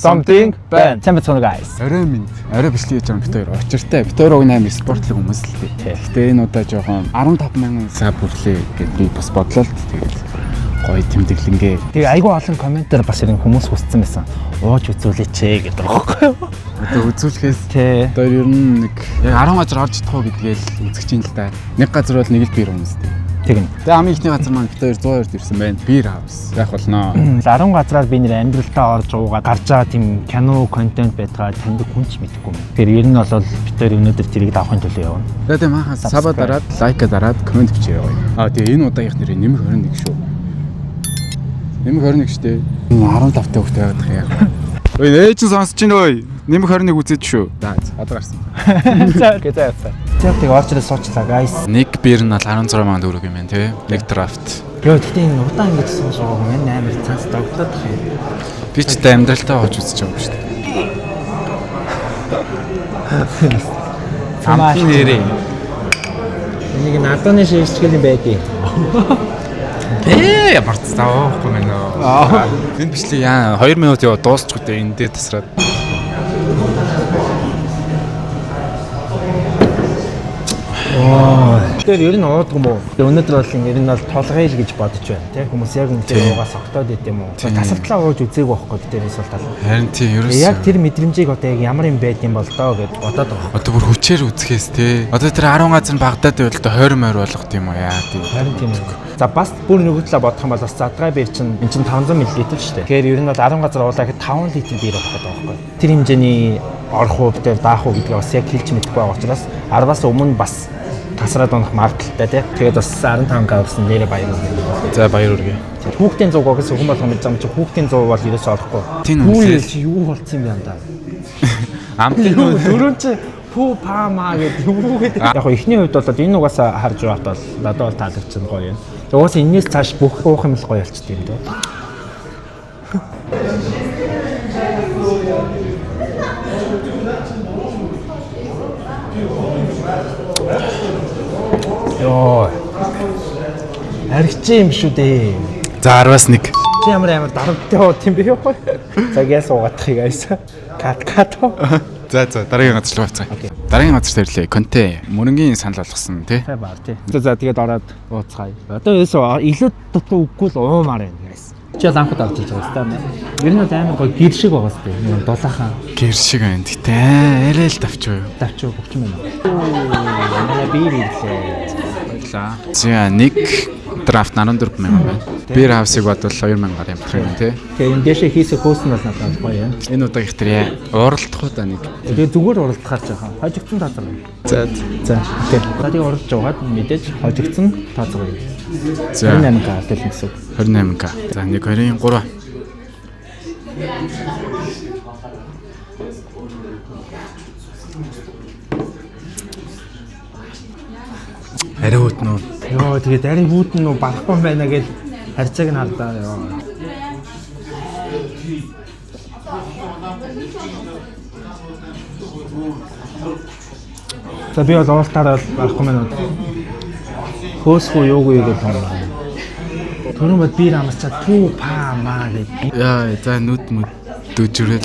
Something band. Сайн бацгаана guys. Орой минь. Орой бичлэг хийж байгаа бит хоёр. Очиртай. Бит хоёр уг 8 спортлог хүмүүс л дээ. Гэхдээ энэ удаа жоохон 15,000 саб хүрлээ гэдээ би бас бодлоо л тэгээд гоё тэмдэглэнгээ. Тэгээ айгүй олон комментээр бас ирэн хүмүүс хүссэн байсан. Ууж үзүүлээч гэдэг байгаа байхгүй юу? Одоо үзүүлэхээс одоо ер нь нэг яг 10 газар орж чадах уу гэдгээл үзэж ин л да. Нэг газар бол нэг л бир хүмүүс дээ. Тэгнь. Тэгээ хамгийн ихний газар маань бит хоёр 102-д ирсэн байна. Бир хаус. Яг болно. 10 газраар би нэр амьдралтаа орж уугаад гарч байгаа тийм кино контент байтгаа таньдаг хүн ч мэдэхгүй юм. Тэгэхээр ер нь бол бит хоёр өнөөдөр тэрийг давахын төлөө явна. Тэгээ маахан саба дараад, лайка дараад, комент бичээрэй гоё. Тэгээ энэ удаагийнх нэр нэмэр 21 шүү. Нэмэр 21 штэ. 15 та хөвтэй байгаад байгаа яа. Ой ээж сонсож байна ой. Нэмэр 21 үзээд шүү. За одоо гарсан. За за. Тэг орчлоо суучлаа guys. Нэг бир нь бол 16,000 төгрөг юм байна тий. Нэг драфт. Гэхдээ энэ удаан ингэж сууж байгаа юм амар цаас догтлоод тах юм. Би ч та амьдралтаа хож үзэж байгаа юм шүү дээ. Амт нэрээ. Энийг наданы шийдэл юм байдیں۔ Ямар цаахгүй мэн үү. Энэ бичлэг яа 2 минут яа дуусчих үү энэ дээр тасраад. Тэр ер нь уудах юм уу? Өнөөдөр бол ер нь бол толгой л гэж бодож байна. Тэг хүмүүс яг үнэхээр уугаас огтоод идэм юм уу? Тасартлаа ууж үзээгүй байхгүй дээрээс бол тал. Харин тийм ерөөсөө. Яг тэр мэдрэмжийг одоо яг ямар юм байд юм бол доо гэж бодоод байгаа. Одоо бүр хүчээр үзэхээс те. Одоо тэр 10 газар нь Багдад байвал одоо 20 морь болгох юм уу яа тийм. Харин тийм үү. За бас бүр нөгөө талаа бодох юм бол бас задгай бэр чинь эн чинь 500 мл шүү дээ. Тэгэхээр ер нь бол 10 газар уулаа гэхэд 5 литр биер авах гэдэг байгаа байхгүй. Тэр хэмжээний орох уу битэр даах уу гэдгийг бас яг хэлж мэдэхгүй байгаа учраас 10-аас өмнө бас тасраад унах магадлалтай тий. Тэгээд бас 15 гавсан нэрэ баяр үргээ. За баяр үргээ. Хүүхдийн 100 гогоос хүн болгоно гэж юм чи хүүхдийн 100 бол ерөөсөө орохгүй. Хүүл чи юу болцсон юм бэ андаа? Амтны дөрөв чи пүү паама гэдэг юу гэдэг. Яг хоо эхний хувьд бол энэ угаасаа харж байхад бол надад бол таалагдчихсан гоё юм. Угаасаа энэс цааш бүх уух юм л гоё болчихдээ юм дөө. Йоо. Аригч юм шүү дээ. За 10-аас 1. Чи ямар дарамттай бод юм бэ юу? За гээс угаадахыг айсаа. Кат. За дараагийн газар руу хавцгаа. Дараагийн газар төрлөө конте мөрөнгийн санал болгосон тий. Сайн баар тий. За тэгээд ороод ууцгаая. Одоо ерөөсөө илүү дутуу үгүй л уумаар байна guys. Чи анхад авч ирж байгаа юм. Ер нь амар гоё гэр шиг байгаа сте. Нэг дулаахан. Гэр шиг байна. Гэтэ арай л давчгүй юу? Давчгүй бөгчм юм. Манай бир ирлээ. Баярлаа. За нэг драфт 14,000 байна. Бир хаусыг бодвол 2,000 гар юм байна тий. Тэгээ энэ дэшээ хийсэх хөөс нь бол надад гоё юм. Энэ удаагийнх тэр уралдах удаа нэг. Тэгээ зүгээр уралдахаар жаахан хожигдсон таазар. За. Тэгээ радио уралдаж жагаад мэдээж хожигдсон таазар. За 28к авдал гэсэн. 28к. За 1 2 3. Арай хөтнөө. Йоо тэгээд ари хүүтэн нөө барахгүй байна гэж харьцааг нь хардаа ёо. За би бол уултаараа барахгүй байна. Хөөсгүй юугүй гэж байна. Түрүүн бод бир амсчаа түү паа маа гэж. Яа за нүд мүд дүүжрэл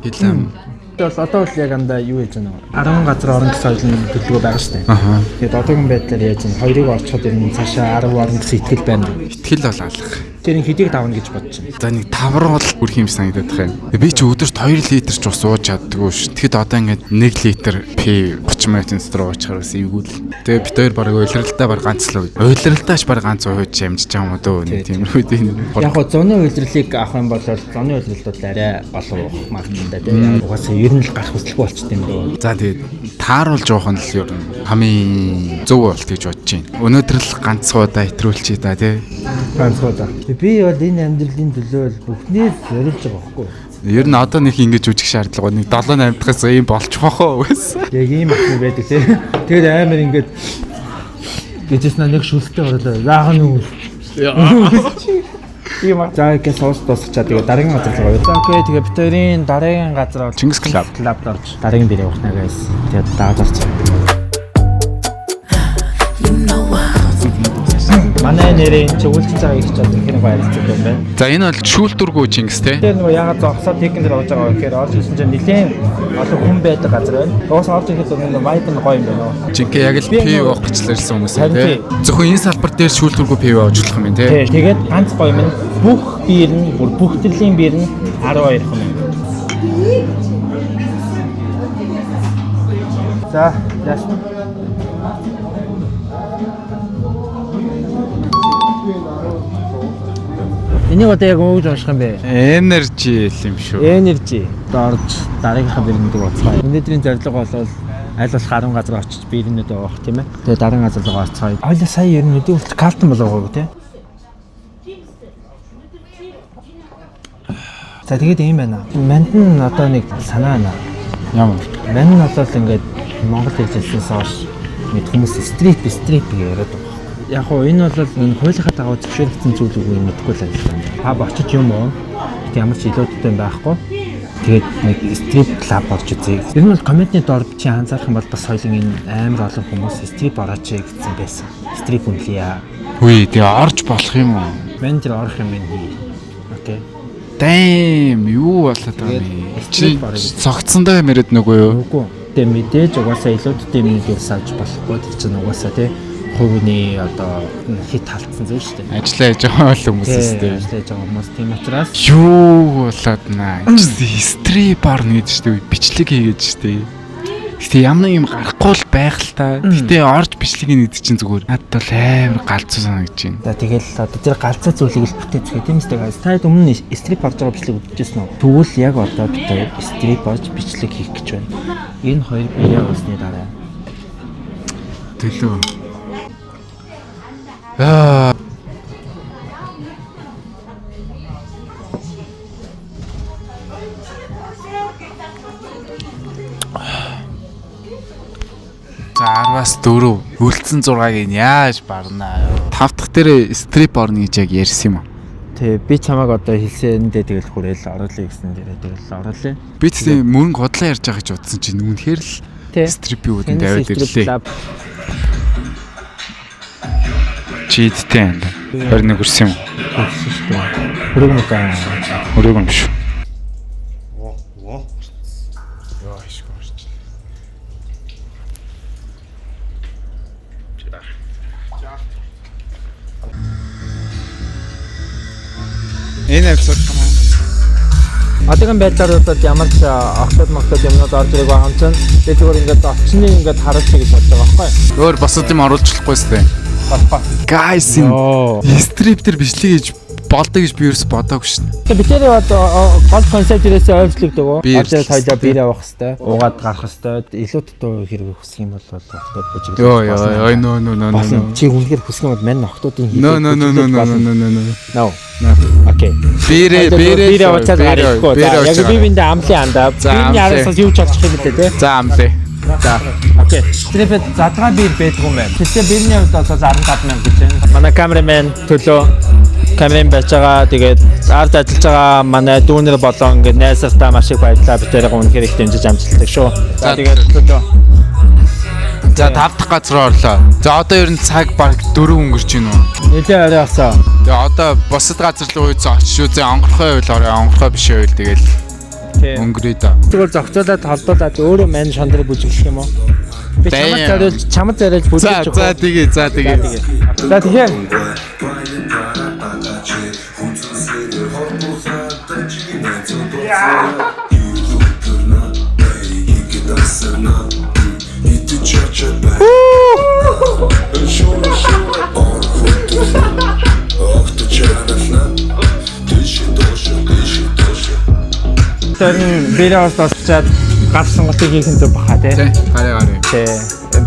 хэлэм. Тэгэл одоо л яг андаа юу хийж байна вэ? 10 газар орон гэсэн соёлын төлөвлөгөө байгаа шүү дээ. Аха. Тэгээд одоогийн байдлаар яаж юм? Хоёрыг орчход ирнэ цаашаа 10 орно гэсэн итгэл байна. Итгэл бол алга. Тэр хэдийг давна гэж бодож байна. За нэг 5 руу л хүрх юм санагдаад байна. Би ч өдөрт 2 литр ч ус ууж чаддгүй ш. Тэгэхэд одоо ингээд 1 литр пи 30 минутын дотор уучаар бас эвгүй л. Тэгээ бит хоёр баг уйлралтаа баг ганц л уу. Уйлралтаач баг ганц ууж ямжиж байгаа юм дөө. Тиймэрхүү дээ. Яг гоо зуны уйлрлыг авах юм бол зуны уйлрлууд арай олон уух магадлалтай тийм. Угаасаа ер нь л гарах хүсэлгүй болчт юм дөө. За тэгээд тааруулж явах нь л ер нь хамгийн зөв болт гэж бодож байна. Өнөөдөр л ганцгуудаа итрүүлчихье та тий. Ганцгуудаа. Би бол энэ амьдралын төлөө бүхнээ зориулж байгаа байхгүй. Ер нь одоо нэг ингэж үжих шаардлага нэг 7-8 дахаас ийм болчих واخоо үгүйс. Яг ийм ахны байдаг тий. Тэгээд амар ингэж гэжсэн нэг шүлттэй орлоо. Яах нь үү? Тийм аа. За ингэ соус тусчаа тэгээд дараагийн газар руу явъя. Окей тэгээд битэрийн дараагийн газар бол Чингис клуб орж дараагийн бирээ уухна guys. Тэгээд дааж орчих. Манай нэрийн чигүүлж байгаа их ч одоо хэрэг баярлцдаг юм байна. За энэ бол шүүлтүргүү Чингис те. Тэр нөгөө ягаад зогсоод тикэн дээр орж байгаа гэхээр орж ирсэн чинь нэлээд олон хүн байдаг газар байна. Уус орж ирэхэд нөгөө вайб нь гоё юм байна. Жинхэнэ яг л пив авах гэж лэрсэн хүмүүс те. Зөвхөн энэ салбар дээр шүүлтүргүү пив авч болох юм те. Тэгээд ганц гоё юм. Бүх биер нь бүх төрлийн биер нь 12 хүн. За, яасан. Энийг одоо яг ууж унших юм бэ? Energy юм шүү. Energy. Дорж дараагийнхаа бирэндээ уцгаая. Өнөөдрийн зорилго бол аль болох 10 газар очиж бирэндээ авах тийм ээ. Тэгээ дараагийн газар руу оцгаая. Хоёлаа сая ер нь өдөө үлт калтан болоогүй тийм. За тэгээд ийм байна. Манд нь одоо нэг санаа байна. Ямар? Манд нь бол ингээд Монгол хэлжсэнээс хойш мэд хүмүүс стрип яриад байгаа. Яг хоо энэ бол хуулийнхаа дагуу зөвшөөрөгдсөн зүйл үгүй мэдгүй л байна. Та очиж юм уу? Ямар ч илүүдтэй байхгүй. Тэгээд нэг стрип клуб орж үзье. Тэр нь бол комедийн дор чи анзаарах юм бол бас соёлын энэ амар олон хүмүүс стрип орооч гэсэн байсан. Стрип үнлийа. Үгүй тэгээ орж болох юм уу? Менежер орох юм байна. Окей. Дэм юу болоод байгаа юм. Чи цогцсондоо мэрэд нөгөө юу? Үгүй. Тэгээ мэдээж угаасаа илүүдтэй минийг савж болохгүй гэж чинь угаасаа тий хувийн одоо хит халтсан зүйл шүү дээ. Ажиллаа хийж байгаа хүмүүсээс тий. Ажиллаж байгаа хүмүүс тийм учраас юу болоод наа. Стрип орно гэж шүү дээ. Бичлэг хийгээд шүү дээ. Гэтэ ямар юм гарахгүй л байх л та. Гэтэ орж бичлэг хийгээд чинь зүгээр. Надад бол амар галзуу санагдаж байна. За тэгэл одоо тэр галзуу зүйлийг л бүтээцгээ тийм үстэй гайс. Та өмнө стрип орж байгаа бичлэг үзчихсэн үү? Тэгвэл яг одоо бид стрип орж бичлэг хийх гэж байна. Энэ хоёр биеэ уусны дараа. Төлөө. За 10-аас 4 үлдсэн 6-ыг яаж барнаа юу? 5 дахь дээр стрип орно гэж яг ярьсан юм уу? Тэг би чамайг одоо хэлсэндээ тэгэл хүрээл оруулъя гэсэн дээрээ тэгэл оруулъя. Би тийм мөнгө хотлоо ярьж байгаа гэж утсан чинь үнэхээр л стрипийн үүдэн даваад ирлээ. Чидтэй юм. 21 хүрсэн юм. Хүрэг юм байна. Хүрэг юм шүү. Энэ эпизод юм. Одоогийн байдлаар бол ямар ч октод юмнууд орж ирэх байгаа юм чинь би зүгээр ингээд очны ингээд харуулчих гэж бодож байгаа байхгүй. Өөр босод юм оруулчихлахгүй сте. Guys энэ стрип дээр бичлэг хийж болдог гэж би ерөөс бодоагүй шин. Тэгээ битэрээ одоо гол концепт дээрээс ойлгогддог уу? Одоо хоёлаа бир авах хэвээр, уугаад гарах хэвээр, илүү дутуу хэрэг хүсэх юм бол октод бүжиг. Йоо нөө. Чи үнэхээр хүсэх юм бол мань октодын хийх. Нөө. Окей. Бирээ уучаад гарахгүй. Яг би биндээ амлын андаа. Биний араас юу ч олчих юм бэ те? За амлаа. За. Окей. Стрип задгаа бир байдаг юм байна. Тэгвэл бирний хувьд бол 15,000 гэж байна. Манай камерамен төлөө камерын байж байгаа. Тэгээд ард ажиллаж байгаа манай дүүнер болон ингээд найсартаа маш их баярлалаа. Би тэрийг үнэхээр их дэмжиж амжилтдаг шүү. За тэгээд төлөө. За 5 дахь газар орлоо. За одоо ер нь цаг баг 4 өнгөрч байна уу? Нэлээ орой авсан. Тэгээ одоо босод газар руу очиж шүү. За онгорхой байл орой, онгорхой биш байл тэгэл өнгөрөө да. Зүгээр зогцуулаад холдуулаад өөрөө мань шандрыг бүжиглэх юм уу? Би чамд зориулж бүжиглэж байгаа. За тэгээ. За тэгэхээр тэрэн бирээ уусчаад гал сонголтыг хийх нь зөв баха тий. Гараа. Тий.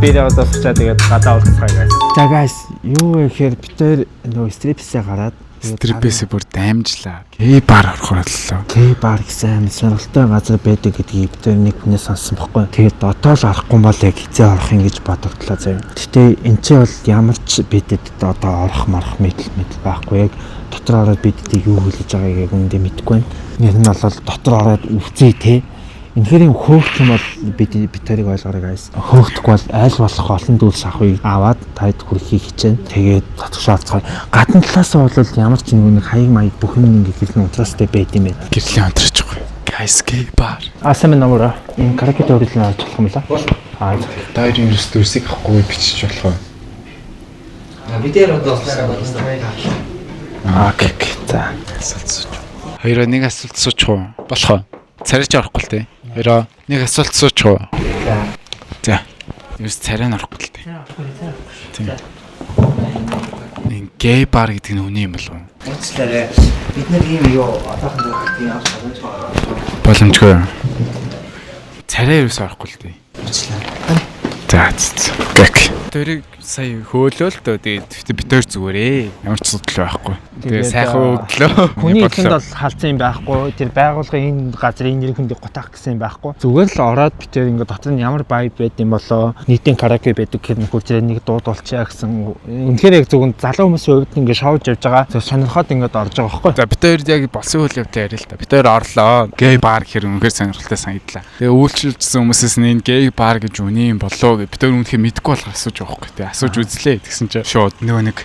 Бирээ уусчаад тэгээд гадаа уулзах guys. За guys, юу вэ гэхээр бид тэр нөгөө стрипсээ гараад стрипээс бүр даймжлаа. К-бар орохоор боллоо. К-бар гэсэн амар сонирхолтой газар байдаг гэдгийг бид нэг хүнээс сонссон байхгүй. Тэгээд одоо л орохгүй бол яг хизээ орох юм гэж бодогдлоо заяа. Гэтэ эн чинь бол ямар ч бидэд одоо орох мэдл байхгүй. Яг дотор ороод бидэд юу хүлээж байгааг үндэ мэдэхгүй байна. Нэр нь бол дотор ороод үвзээ те. Үнэхээр юм хөөгч юм бол бид тэрийг ойлгоорой guys. Хөөгдөхгүй бол аль болох олон дүүс авахыг аваад таад хүрэхийг хичээнэ. Тэгээд татгшаалцгаа. Гадна талаас нь бол ямар ч нэг хаяг маяг бүх юм ингээ хэрхэн унтраастай байд юм бэ. Гэрлийн унтраж байгаа. Guys gay bar. Асам номер энэ каракет өөрөлдөө авч болох юмလား? Дайр юуст дүрсийг авахгүй бичиж болох уу? Бидээр одоослаа байна. Окей. За. Асуулт сууч. Хоёроо нэг асуулт суучих уу? Болох уу? Царайч орохгүй л тээ. Хоёроо нэг асуулт суучих уу? За. Юус царай нь орохгүй л тээ. Тийм. Энэ гей бар гэдэг нь үний юм болов уу? Уучлаарай. Бид нар ийм юу одоохон дөрөвдгийн авч боломж байгаа. Боломжгүй. Царай юус орохгүй л тээ. Уучлаарай. За. Гэх. Тэрийг сая хөөлөө л дөө. Тэгээд бид хоёр зүгээрээ. Ямар ч асуудал байхгүй. Тэгээд сайхан өглөө. Хүний эхэнд бол халдсан юм байхгүй. Тэр байгууллагын энэ газрын нэр хүндийг готаах гэсэн юм байхгүй. Зүгээр л ороод бид тэр ингээд дотор нь ямар байб байд юм болоо. Нийтийн караоке байдаг хэрэг хурцрээ нэг дуудуулчаа гэсэн. Үнэхээр яг зөвхөн залуу хүмүүсийн хувьд ингээд шоуж явж байгаа. Зөв сонирхоод ингээд орж байгаа байхгүй. За бид хоёр яг болсон үйл явдал яриа л та. Бид хоёр орлоо. Гей бар гэхэр үнэхээр сонирхолтой санагдлаа. Тэгээ үйлчлүүлсэн хүмүүсээс энэ гей бар гэж үний юм болоо гэж бид хоёр үнэхээр мэдэхгүй болох асууж байгаа байхгүй. Тэгээ асууж үзлээ. Тэгсэн чинь шууд нөгөө нэг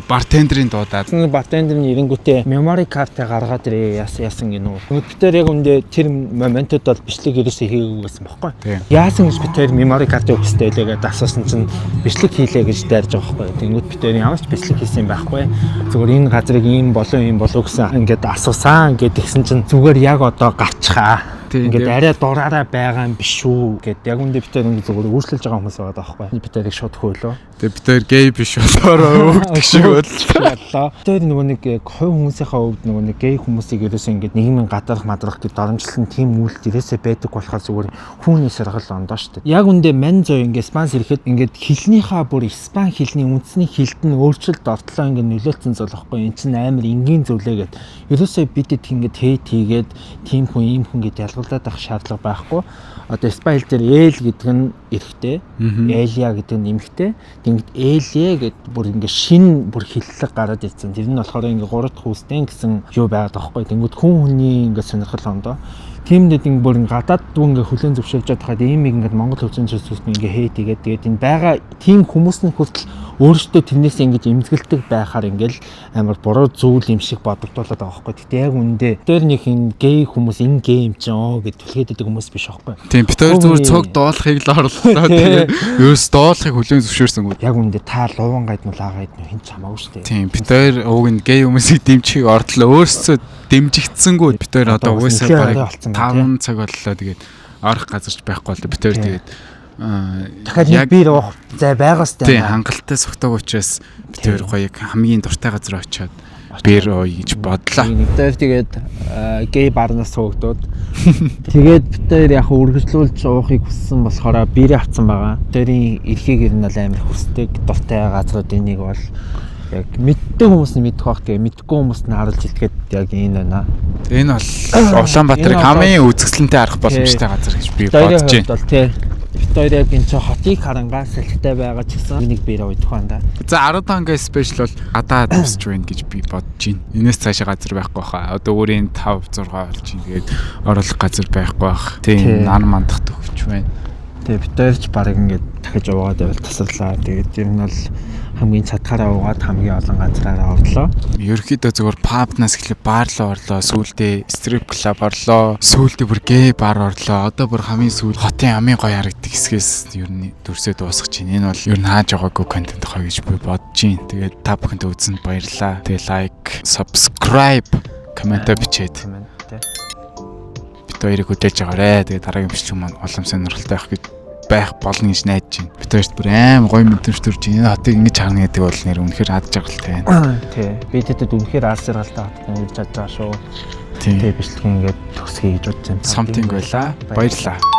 бартендерийн дуудаад бартендерийн эренгүүтээ memory card-ыг гаргаад ирээ яасан гинөө. Бид тэр яг үндэ тэр моментод бол бичлэг ерөөсөө хийгээгүй байсан байхгүй. Яасан гэж бид тэр memory card-ыг өгсдөө лээгээд асуусан чинь бичлэг хийлээ гэж дайрж байгаа байхгүй. Тэнгүүд бид тэр ямар ч бичлэг хийсэн юм байхгүй. Зүгээр энэ газрыг ийм болов гэсэн ингээд асуусан ингээд тэгсэн чинь зүгээр яг одоо гарчхаа. Ингээд арай дураараа байгаа юм биш үү гэд яг үндэ бид тэр ингээд зүгээр өөрчлөж байгаа хүмүүс байгаа байхгүй. Бид тэрийг шууд хөөлөө. Тэгээ бид тэр гей биш болоороо өгдөг шиг бодлоо. Тэр нөгөө нэг хувь хүмүүсийнхээ хувьд нөгөө нэг гей хүмүүсийг ерөөсөө ингээд нийгмийн гадарх мадрах гэж доромжилсан тийм үйлдэл ерөөсөө байдаг болохоор зүгээр хүүний саргал ондоо шүү дээ. Яг үндэ мань зөө ингээд спанс ирэхэд ингээд хэлнийхаа бүр испан хэлний үндэсний хэлд нь өөрчлөлт ортлоо ингээд нөлөөлсөн зүйл байхгүй. Энд чинь амар энгийн зүйлээ гэд ерөөсөө бидэд ингээд хийгээд тийм хүн ийм хүн гэд ялгуулдаг шаардлага байхгүй. Одоо испан хэл дээр ээл гэдэг нь эрэгтэй, элия гэдэг нь эмэгтэй. Тэнгид эле гэдэг бүр ингээд шин бүр хиллэг гараад ирсэн. Тэр нь болохоор ингээд 3 дахь хүүстэй гэсэн юу байгаад байгаа байхгүй. Тэнгид хүн хүний ингээд сонирхол ондоо. Тиймдээ ингэ бүр гадаад дүү ингээ хүлэн зөвшөөрж чадхад ийм ингээд Монгол хөгжлийн зүйлсүүд ингээ хейт игээд тэгээд энэ байгаа тийм хүмүүсийн хүртэл өөрөөсөө тэрнээс ингэж эмзэгэлдэг байхаар ингээл амар буруу зүйл юм шиг бодогдуулаад байгаа байхгүй. Тэгтээ яг үндэ дээр нэг энэ гей хүмүүс энэ гей юм ч гэд түлхээд идэг хүмүүс биш байхгүй. Тийм бид хоёр зүгээр цог дуулахыг л орлоо. Тэгээд ерөөс дуулахыг хүлэн зөвшөөрсөнгүү. Яг үндэ та луван гайд нь лагайд нь хин ч хамаагүй шүү дээ. Тийм бид хоёр уг нь гей хүмүүсийг дэмжихийг ордлоо. Өөрөөсөө дэмжигдсэнгүү бид хоёр одоо угаасаа бараг 5 цаг боллоо. Тэгээд орох газарч байхгүй болоо бид хоёр тэгээд дахиад нэг бир уух зай байгаа сте. Тийм хангалттай согтоог учраас бид хоёр гоё хамгийн дуртай газар очиод бир ууя гэж бодлоо. Нэг дээр тэгээд гей барнаас суугдууд. Тэгээд бид хоёр яг үргэлжлүүлж уухыг хүссэн болохоор бирээ авсан байгаа. Тэрийн эрхийг ер нь бол амар хүсдэг дуртай газруудын нэг бол яг мэддэг хүмүүс нь мэдэх бах. Тэгээ мэдхгүй хүмүүс нь харуулж илгээд яг энэ байна. Энэ бол Улаанбаатарыг хамгийн үзэсгэлэнтэй арах боломжтой газар гэж би бодож байна. Бид хоёр яг энэ ч хотыг харангаа салхитай байгаа ч гэсэн нэг бирээ уух байна да. За 15 гээ спешиал бол гадаад тусч байна гэж би бодож байна. Энэс цаашаа газар байхгүй хаа. Одоо өөрийн 5 6 болж байна. Тэгээд оруулах газар байхгүй бах. Тийм ан мандах төгч байна. Тэгээ бид хоёр ч баг ингээд дахиж уугаад байвал тасарлаа. Тэгээд ер нь бол хамгийн цадгаараа уугаад хамгийн олон газраараа орлоо. Ерөнхийдөө зөвхөн пабнаас эхлээ бар руу орлоо, сүүлдээ стрип клуб орлоо, сүүлдээ бүр гей бар орлоо. Одоо бүр хамгийн сүүл хотын амын гоё харагддаг хэсгээс ер нь дүрсээ дуусгаж байна. Энэ бол ер нь хааж байгаагүй контент хаа гэж би бодож байна. Тэгээд та бүхэнд үзсэнд баярлалаа. Тэгээ лайк, subscribe, коммент бичээд. Бид хоёрыг хүлээж аваарэ. Тэгээ дараагийн бичлэг маань улам сонирхолтой байх болно гэж найдаж байна. Бид хоёрт бүр аим гоё мэдрэмж төрж байна. Хотыг ингэж харна гэдэг бол нэр үнэхээр хад жаргалтай байна. Тий. Бидэд үнэхээр арс жаргалтай хот гэж чадж байгаа шүү. Тий бичлэг ингээд төгсгий гэж бодож байна. Something байлаа. Баярлалаа.